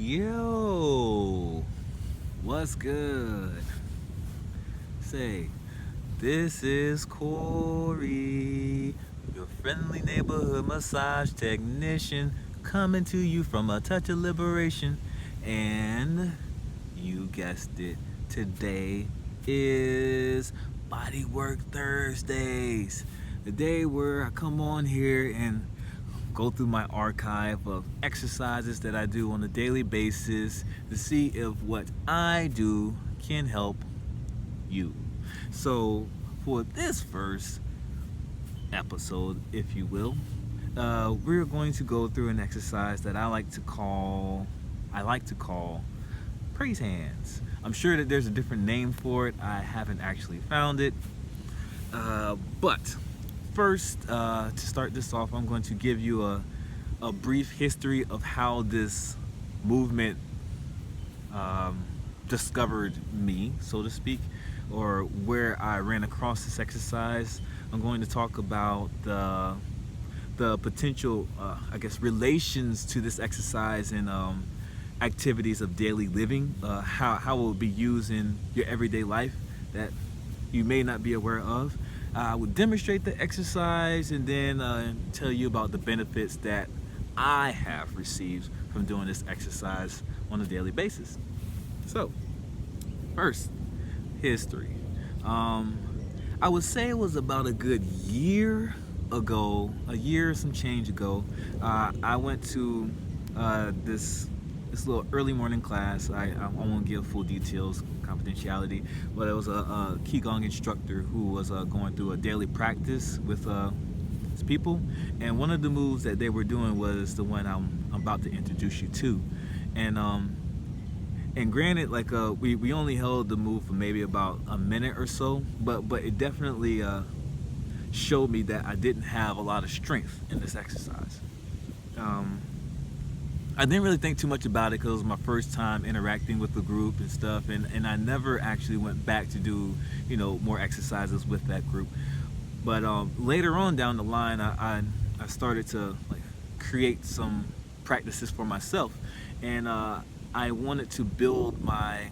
Yo, what's good? Say, this is Corey, your friendly neighborhood massage technician, coming to you from a touch of liberation. And you guessed it, today is Bodywork Thursdays, the day where I come on here and go through my archive of exercises that I do on a daily basis to see if what I do can help you. So for this first episode, if you will, we're going to go through an exercise that I like to call praise hands. I'm sure that there's a different name for it. I haven't actually found it, but first, to start this off, I'm going to give you a brief history of how this movement discovered me, so to speak, or where I ran across this exercise. I'm going to talk about the potential, relations to this exercise and activities of daily living, how it will be used in your everyday life that you may not be aware of. I would demonstrate the exercise and then tell you about the benefits that I have received from doing this exercise on a daily basis. So, first, history. I would say it was about a good year some change ago. I went to this little early morning class. I won't give full details, confidentiality, but it was a Qigong instructor who was going through a daily practice with his people, and one of the moves that they were doing was the one I'm about to introduce you to. And granted, like we only held the move for maybe about a minute or so, but it definitely showed me that I didn't have a lot of strength in this exercise. I didn't really think too much about it because it was my first time interacting with the group and stuff, and I never actually went back to do more exercises with that group. But later on down the line, I started to create some practices for myself, and I wanted to build my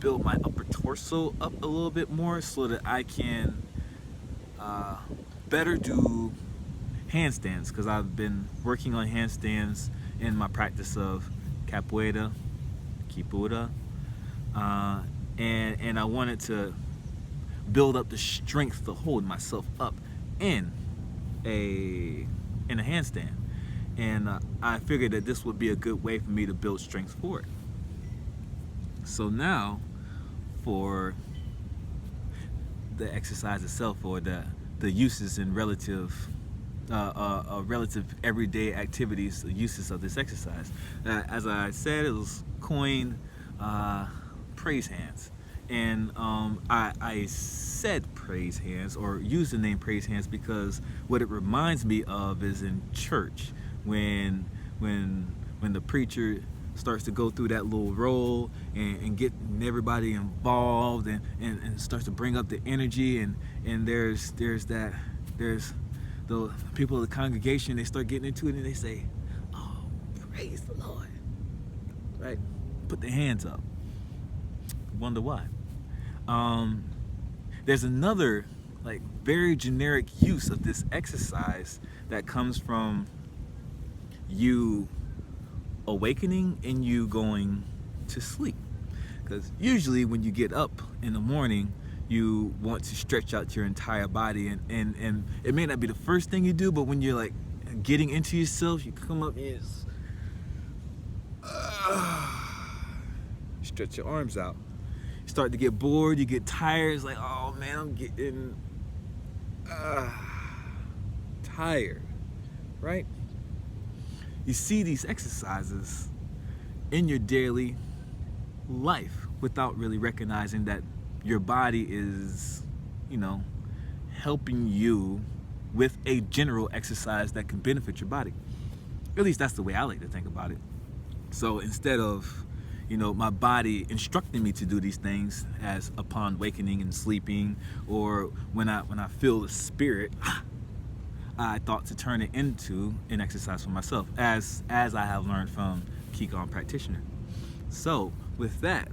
upper torso up a little bit more so that I can better do handstands, because I've been working on handstands in my practice of capoeira, kipura, and I wanted to build up the strength to hold myself up in a handstand, and I figured that this would be a good way for me to build strength for it. So now, for the exercise itself, or the uses and relative everyday activities, the uses of this exercise. As I said, it was coined praise hands. And I said praise hands, or used the name praise hands, because what it reminds me of is in church, when the preacher starts to go through that little role and getting everybody involved and starts to bring up the energy, and there's the people of the congregation, they start getting into it and they say, "Oh, praise the Lord," right? Put their hands up. Wonder why. There's another very generic use of this exercise that comes from you awakening and you going to sleep. Because usually when you get up in the morning, you want to stretch out your entire body, and it may not be the first thing you do, but when you're getting into yourself, you come up and you just, stretch your arms out. You start to get bored, you get tired. It's like, oh man, I'm getting tired, right? You see these exercises in your daily life without really recognizing that your body is, helping you with a general exercise that can benefit your body. At least that's the way I like to think about it. So instead of, my body instructing me to do these things as upon awakening and sleeping, or when I feel the spirit, I thought to turn it into an exercise for myself, as I have learned from Qigong practitioner. So with that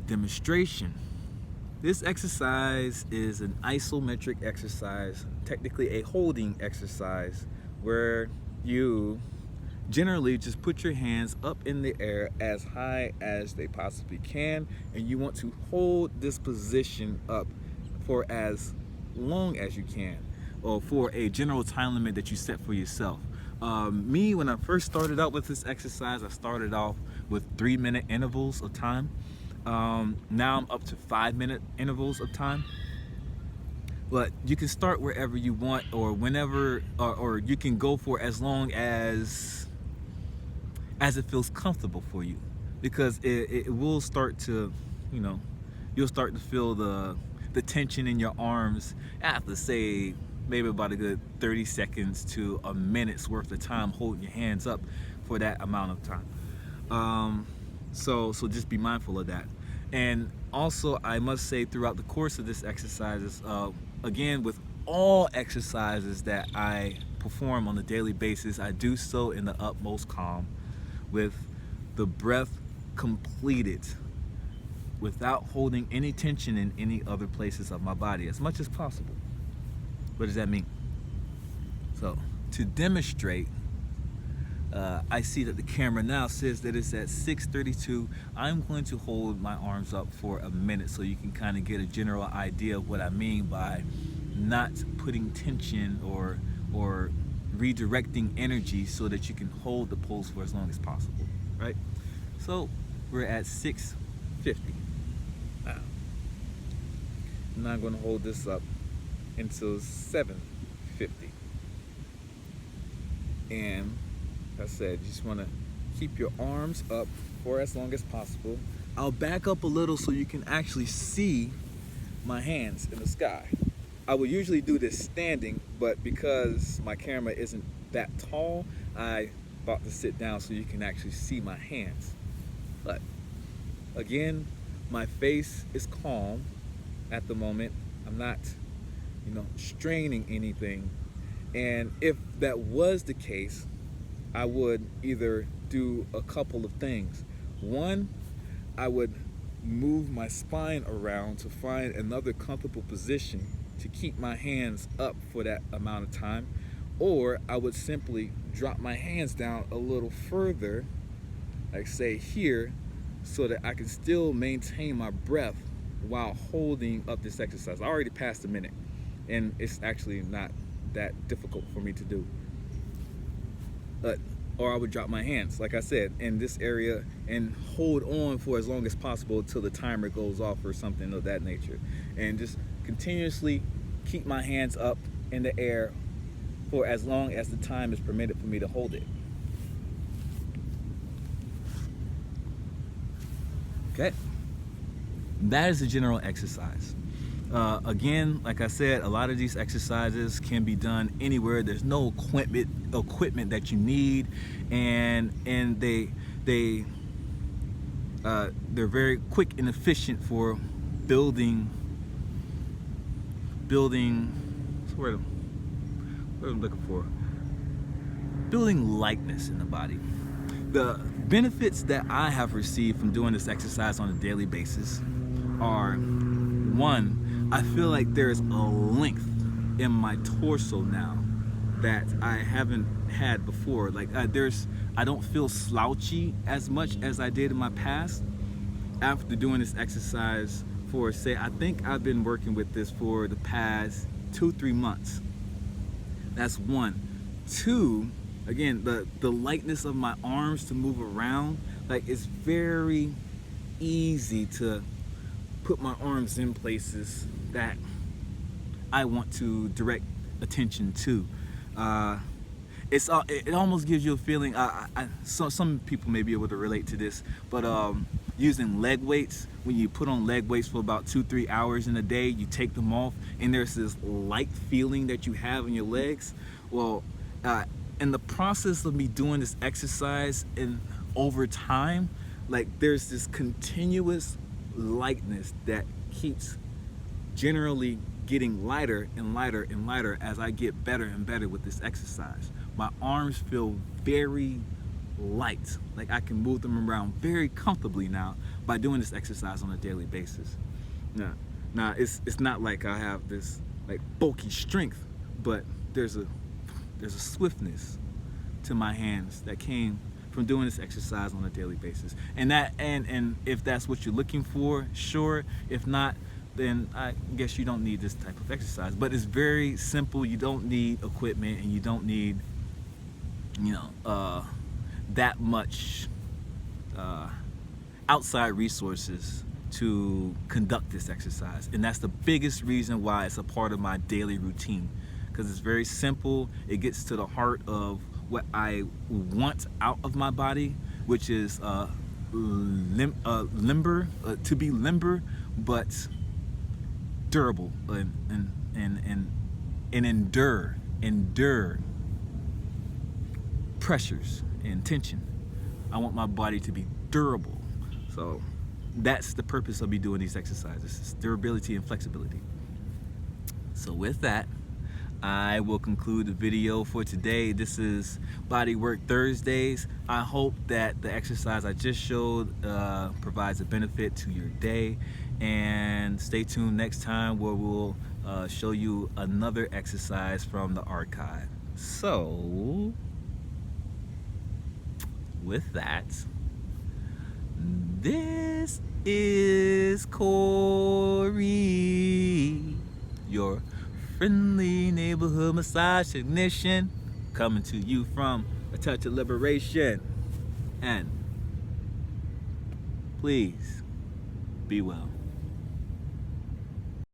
demonstration, this exercise is an isometric exercise, technically a holding exercise, where you generally just put your hands up in the air as high as they possibly can, and you want to hold this position up for as long as you can, or for a general time limit that you set for yourself. Me, when I first started out with this exercise, I started off with 3-minute intervals of time. Now I'm up to 5-minute intervals of time. But you can start wherever you want, or whenever, or you can go for as long as it feels comfortable for you, because it will start to, you'll start to feel the tension in your arms after, say, maybe about a good 30 seconds to a minute's worth of time holding your hands up for that amount of time. So just be mindful of that. And also, I must say, throughout the course of this exercise, again, with all exercises that I perform on a daily basis, I do so in the utmost calm, with the breath completed, without holding any tension in any other places of my body, as much as possible. What does that mean? So, to demonstrate, I see that the camera now says that it's at 6:32. I'm going to hold my arms up for a minute so you can kind of get a general idea of what I mean by not putting tension or redirecting energy, so that you can hold the pose for as long as possible, right? So we're at 6:50 now. Now I'm going to hold this up until 7:50. And like I said, you just want to keep your arms up for as long as possible. I'll back up a little so you can actually see my hands in the sky. I would usually do this standing, but because my camera isn't that tall, I thought to sit down so you can actually see my hands. But again, my face is calm at the moment. I'm not, straining anything. And if that was the case, I would either do a couple of things. One, I would move my spine around to find another comfortable position to keep my hands up for that amount of time, or I would simply drop my hands down a little further, like say here, so that I can still maintain my breath while holding up this exercise. I already passed a minute, and it's actually not that difficult for me to do. Or I would drop my hands, like I said, in this area and hold on for as long as possible till the timer goes off or something of that nature. And just continuously keep my hands up in the air for as long as the time is permitted for me to hold it. Okay, that is a general exercise. Again, like I said, a lot of these exercises can be done anywhere. There's no equipment that you need, and they're very quick and efficient for building. What I'm looking for? Building lightness in the body. The benefits that I have received from doing this exercise on a daily basis are: one, I feel like there's a length in my torso now that I haven't had before. Like I don't feel slouchy as much as I did in my past after doing this exercise for, say, I think I've been working with this for the past 2-3 months. That's one. Two, again, the lightness of my arms to move around. Like, it's very easy to put my arms in places that I want to direct attention to. It almost gives you a feeling. Some people may be able to relate to this, but using leg weights, when you put on leg weights for about 2-3 hours in a day, you take them off, and there's this light feeling that you have in your legs. Well, in the process of me doing this exercise, and over time, like, there's this continuous lightness that keeps generally getting lighter and lighter and lighter as I get better and better with this exercise. My arms feel very light. Like I can move them around very comfortably now by doing this exercise on a daily basis. Now it's not like I have this like bulky strength, but there's a swiftness to my hands that came from doing this exercise on a daily basis. And if that's what you're looking for, sure. If not, then I guess you don't need this type of exercise. But it's very simple. You don't need equipment, and you don't need, that much outside resources to conduct this exercise. And that's the biggest reason why it's a part of my daily routine, because it's very simple. It gets to the heart of what I want out of my body, which is limber, to be limber, but durable, and endure pressures and tension. I want my body to be durable. So that's the purpose of me doing these exercises, is durability and flexibility. So with that, I will conclude the video for today. This is Bodywork Thursdays. I hope that the exercise I just showed provides a benefit to your day. And stay tuned next time, where we'll show you another exercise from the archive. So with that, this is Corey, your friendly neighborhood massage technician, coming to you from A Touch of Liberation. And please be well.